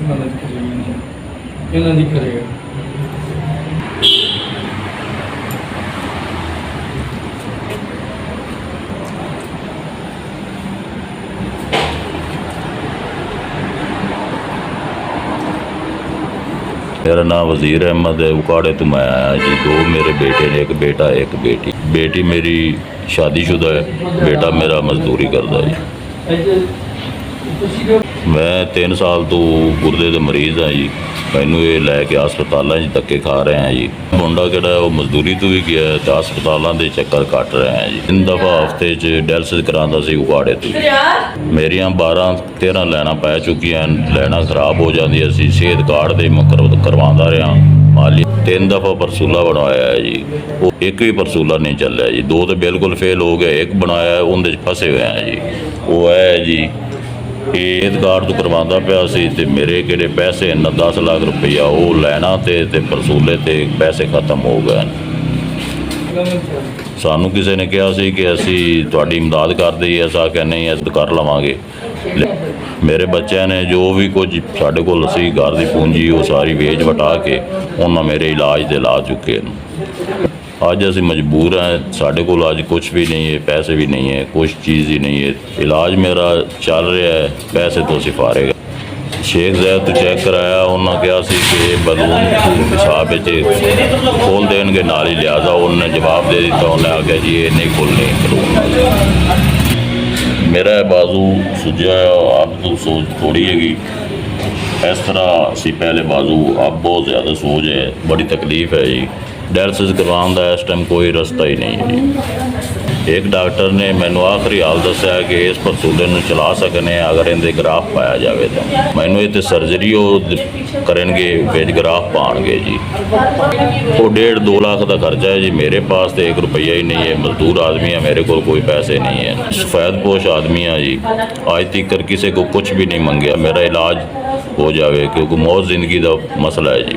मदद करेगी इन्हों की करेगा। मेरा नाम वज़ीर अहमद है। उकाड़े तो मैं आया जी। दो मेरे बेटे ने, एक बेटा एक बेटी। बेटी मेरी शादीशुदा है, बेटा मेरा मजदूरी करता है जी। मैं 3 साल तो गुरदे के मरीज़ हाँ जी। मैनू ये लैके हस्पतालों धक्के खा रहे हैं जी। मुंडा जोड़ा वो मजदूरी तो भी गया है तो हस्पतालों के चक्कर कट रहे हैं जी। 3 दफ़ा हफ्ते डायलिसिस कराता सी उकाड़े तो। मेरिया 12-13 लैना पै चुकियां, लैना खराब हो जाती सी। सेहत कार्ड दे मैं करवाता रहा माली। 3 दफ़ा परसूला बनवाया है जी, वो एक भी परसूला नहीं चलिया जी। 2 तो बिल्कुल फेल हो गए, एक बनाया उनके फसे हुए हैं जी। वो है जी सेहत कार्ड तो करवाता पाया सी ते मेरे किहड़े पैसे 10 लाख रुपया वो लैना ते परसूले ते पैसे खत्म हो गए। सानू किसी ने कहा सी कि असी तुहाडी इमदाद कर दईए, अस आख्या नहीं अस कर लवांगे। मेरे बच्चों ने जो भी कुछ साढ़े कोल सी घर की पूंजी वो सारी वेच वटा के उन्होंने मेरे इलाज दे ला चुके हैं। अज असी मजबूर हैं, साढ़े कोल अज कुछ भी नहीं है, पैसे भी नहीं है, कुछ चीज़ ही नहीं है। इलाज मेरा चल रहा है, पैसे तो सिफारेगा। शेख जैद तो चैक कराया, उन्होंने कहा सी कि बलून हिसाब खोल देंगे नाल ही, लिहाजा उन्होंने जवाब दे दिता। उन्हें आख्या जी ये नहीं खोलने बलून। मेरा बाजू सुजा अब तो सोच थोड़ी हैगी, इस तरह सी पहले बाजू, अब बहुत ज़्यादा सोच है, बड़ी तकलीफ़ है जी। डायलिसिस करवाने का इस टाइम कोई रास्ता ही नहीं है जी। एक डॉक्टर ने मैनू आखिरी हाल दसिया कि इस परसूले में चला सकने अगर इनके ग्राफ पाया जाए तो। मैनू ये सर्जरी करेंगे बिच ग्राफ पाएंगे जी। वो 1.5-2 लाख का खर्चा है जी। मेरे पास तो 1 रुपया ही नहीं है, मजदूर आदमी है, मेरे को कोई पैसे नहीं है, सफैदपोश आदमी है जी। आज तक किसी को कुछ भी नहीं मंगया, मेरा इलाज हो जाए क्योंकि मौत जिंदगी का मसला है जी।